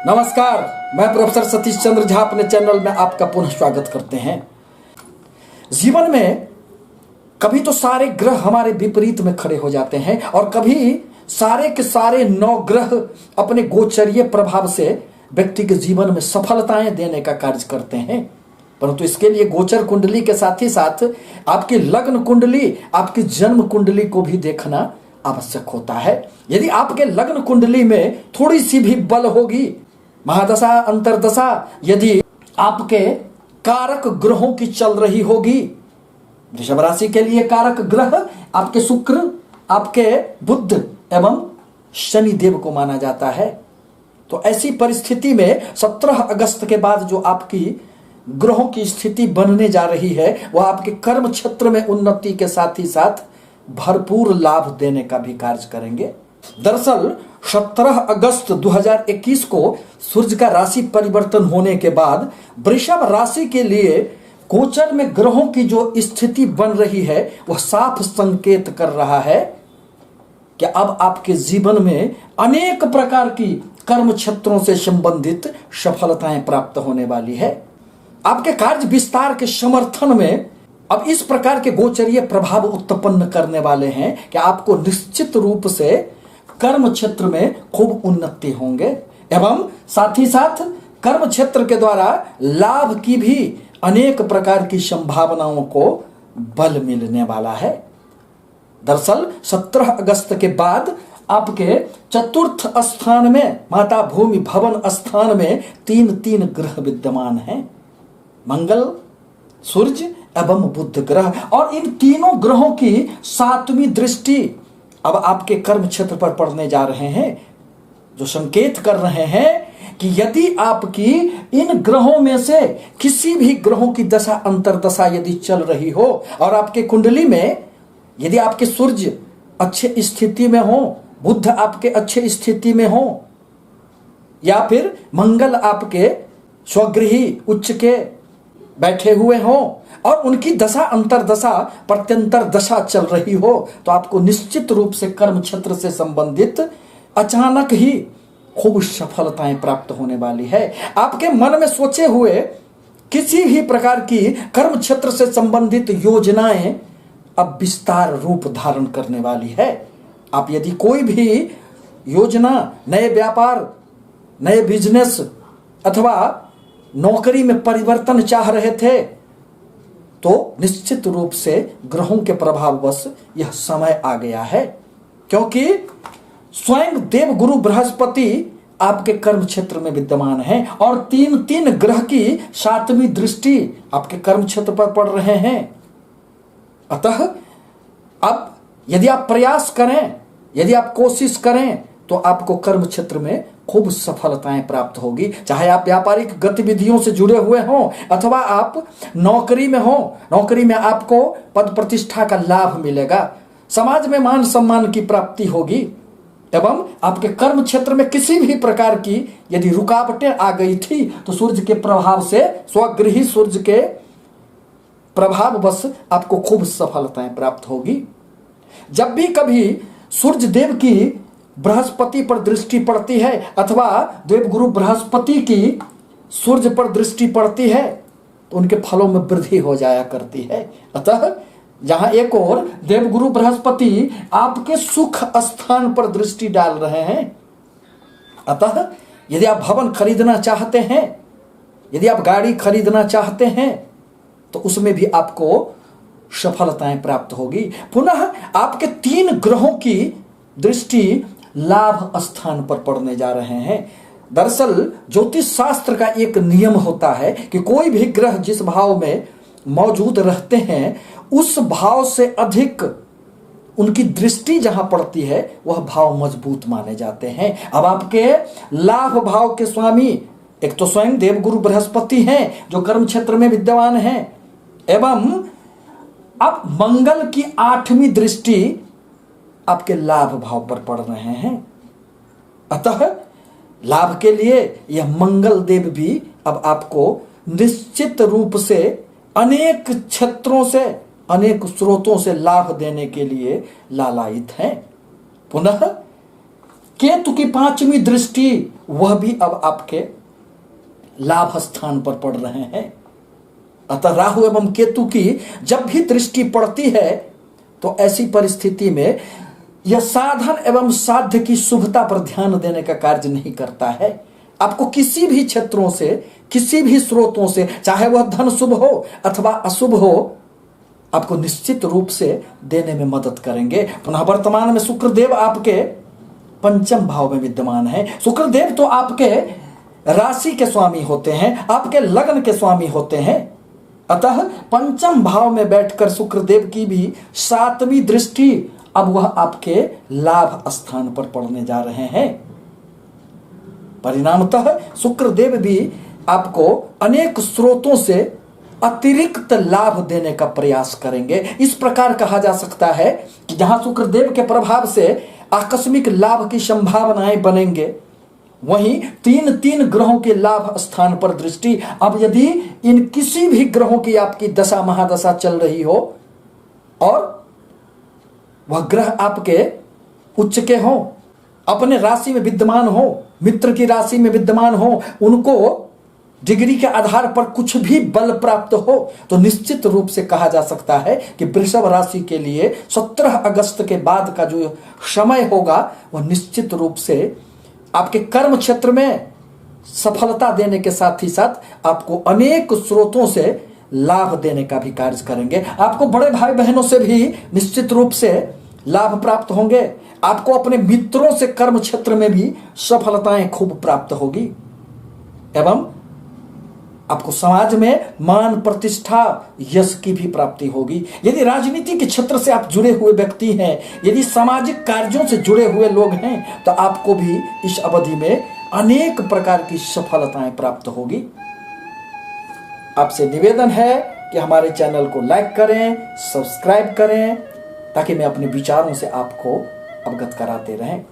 नमस्कार, मैं प्रोफेसर सतीश चंद्र झा अपने चैनल में आपका पुनः स्वागत करते हैं। जीवन में कभी तो सारे ग्रह हमारे विपरीत में खड़े हो जाते हैं और कभी सारे के सारे 9 ग्रह अपने गोचरीय प्रभाव से व्यक्ति के जीवन में सफलताएं देने का कार्य करते हैं। परंतु इसके लिए गोचर कुंडली के साथ ही साथ आपकी लग्न कुंडली, आपकी जन्म कुंडली को भी देखना आवश्यक होता है। यदि आपके लग्न कुंडली में थोड़ी सी भी बल होगी, महादशा अंतरदशा यदि आपके कारक ग्रहों की चल रही होगी, वृषभ राशि के लिए कारक ग्रह आपके शुक्र, आपके बुध एवं शनि देव को माना जाता है। तो ऐसी परिस्थिति में 17 अगस्त के बाद जो आपकी ग्रहों की स्थिति बनने जा रही है वह आपके कर्म क्षेत्र में उन्नति के साथ ही साथ भरपूर लाभ देने का भी कार्य करेंगे। दरअसल 17 अगस्त 2021 को सूर्य का राशि परिवर्तन होने के बाद वृषभ राशि के लिए गोचर में ग्रहों की जो स्थिति बन रही है वह साफ संकेत कर रहा है कि अब आपके जीवन में अनेक प्रकार की कर्म क्षेत्रों से संबंधित सफलताएं प्राप्त होने वाली है। आपके कार्य विस्तार के समर्थन में अब इस प्रकार के गोचरीय प्रभाव उत्पन्न करने वाले हैं कि आपको निश्चित रूप से कर्म क्षेत्र में खूब उन्नति होंगे एवं साथ ही साथ कर्म क्षेत्र के द्वारा लाभ की भी अनेक प्रकार की संभावनाओं को बल मिलने वाला है। दरअसल 17 अगस्त के बाद आपके चतुर्थ स्थान में माता भूमि भवन स्थान में तीन ग्रह विद्यमान हैं, मंगल, सूर्य एवं बुध ग्रह। और इन तीनों ग्रहों की 7वीं दृष्टि अब आपके कर्म क्षेत्र पर पड़ने जा रहे हैं, जो संकेत कर रहे हैं कि यदि आपकी इन ग्रहों में से किसी भी ग्रहों की दशा अंतरदशा यदि चल रही हो और आपके कुंडली में यदि आपके सूर्य अच्छे स्थिति में हो, बुध आपके अच्छे स्थिति में हो या फिर मंगल आपके स्वगृही उच्च के बैठे हुए हो और उनकी दशा अंतरदशा प्रत्यंतर दशा चल रही हो, तो आपको निश्चित रूप से कर्म क्षेत्र से संबंधित अचानक ही खूब सफलताएं प्राप्त होने वाली है। आपके मन में सोचे हुए किसी भी प्रकार की कर्म क्षेत्र से संबंधित योजनाएं अब विस्तार रूप धारण करने वाली है। आप यदि कोई भी योजना, नए व्यापार, नए बिजनेस अथवा नौकरी में परिवर्तन चाह रहे थे तो निश्चित रूप से ग्रहों के प्रभाववश यह समय आ गया है, क्योंकि स्वयं देव गुरु बृहस्पति आपके कर्म क्षेत्र में विद्यमान है और तीन ग्रह की 7वीं दृष्टि आपके कर्म क्षेत्र पर पड़ रहे हैं। अतः अब यदि आप प्रयास करें, यदि आप कोशिश करें तो आपको कर्म क्षेत्र में खूब सफलताएं प्राप्त होगी। चाहे आप व्यापारिक गतिविधियों से जुड़े हुए हों अथवा आप नौकरी में हो, नौकरी में आपको पद प्रतिष्ठा का लाभ मिलेगा, समाज में मान सम्मान की प्राप्ति होगी एवं आपके कर्म क्षेत्र में किसी भी प्रकार की यदि रुकावटें आ गई थी तो सूर्य के प्रभाव से, स्वगृही सूर्य के प्रभाव बस आपको खूब सफलताएं प्राप्त होगी। जब भी कभी सूर्य देव की बृहस्पति पर दृष्टि पड़ती है अथवा देवगुरु बृहस्पति की सूर्य पर दृष्टि पड़ती है तो उनके फलों में वृद्धि हो जाया करती है। अतः जहां एक और देवगुरु बृहस्पति आपके सुख स्थान पर दृष्टि डाल रहे हैं, अतः यदि आप भवन खरीदना चाहते हैं, यदि आप गाड़ी खरीदना चाहते हैं तो उसमें भी आपको सफलताएं प्राप्त होगी। पुनः आपके 3 ग्रहों की दृष्टि लाभ स्थान पर पड़ने जा रहे हैं। दरअसल ज्योतिष शास्त्र का एक नियम होता है कि कोई भी ग्रह जिस भाव में मौजूद रहते हैं उस भाव से अधिक उनकी दृष्टि जहां पड़ती है वह भाव मजबूत माने जाते हैं। अब आपके लाभ भाव के स्वामी एक तो स्वयं देवगुरु बृहस्पति हैं जो कर्म क्षेत्र में विद्यमान हैं एवं अब मंगल की 8वीं दृष्टि आपके लाभ भाव पर पड़ रहे हैं। अतः लाभ के लिए यह मंगल देव भी अब आपको निश्चित रूप से अनेक क्षेत्रों से, अनेक स्रोतों से लाभ देने के लिए लालायित हैं। पुनः केतु की 5वीं दृष्टि वह भी अब आपके लाभ स्थान पर पड़ रहे हैं। अतः राहु एवं केतु की जब भी दृष्टि पड़ती है तो ऐसी परिस्थिति में यह साधन एवं साध्य की शुभता पर ध्यान देने का कार्य नहीं करता है। आपको किसी भी क्षेत्रों से, किसी भी स्रोतों से, चाहे वह धन शुभ हो अथवा अशुभ हो, आपको निश्चित रूप से देने में मदद करेंगे। पुनः वर्तमान में शुक्रदेव आपके 5म भाव में विद्यमान है। शुक्रदेव तो आपके राशि के स्वामी होते हैं, आपके लग्न के स्वामी होते हैं। अतः 5म भाव में बैठकर शुक्रदेव की भी 7वीं दृष्टि अब वह आपके लाभ स्थान पर पड़ने जा रहे हैं। परिणामतः शुक्रदेव भी आपको अनेक स्रोतों से अतिरिक्त लाभ देने का प्रयास करेंगे। इस प्रकार कहा जा सकता है कि जहां शुक्रदेव के प्रभाव से आकस्मिक लाभ की संभावनाएं बनेंगे, वहीं 3 ग्रहों के लाभ स्थान पर दृष्टि। अब यदि इन किसी भी ग्रहों की आपकी दशा महादशा चल रही हो और वह ग्रह आपके उच्च के हो, अपने राशि में विद्यमान हो, मित्र की राशि में विद्यमान हो, उनको डिग्री के आधार पर कुछ भी बल प्राप्त हो, तो निश्चित रूप से कहा जा सकता है कि वृषभ राशि के लिए 17 अगस्त के बाद का जो समय होगा वह निश्चित रूप से आपके कर्म क्षेत्र में सफलता देने के साथ ही साथ आपको अनेक स्रोतों से लाभ देने का भी कार्य करेंगे। आपको बड़े भाई बहनों से भी निश्चित रूप से लाभ प्राप्त होंगे। आपको अपने मित्रों से कर्म क्षेत्र में भी सफलताएं खूब प्राप्त होगी एवं आपको समाज में मान प्रतिष्ठा यश की भी प्राप्ति होगी। यदि राजनीति के क्षेत्र से आप जुड़े हुए व्यक्ति हैं, यदि सामाजिक कार्यों से जुड़े हुए लोग हैं, तो आपको भी इस अवधि में अनेक प्रकार की सफलताएं प्राप्त होगी। आपसे निवेदन है कि हमारे चैनल को लाइक करें, सब्सक्राइब करें, ताकि मैं अपने विचारों से आपको अवगत कराते रहें।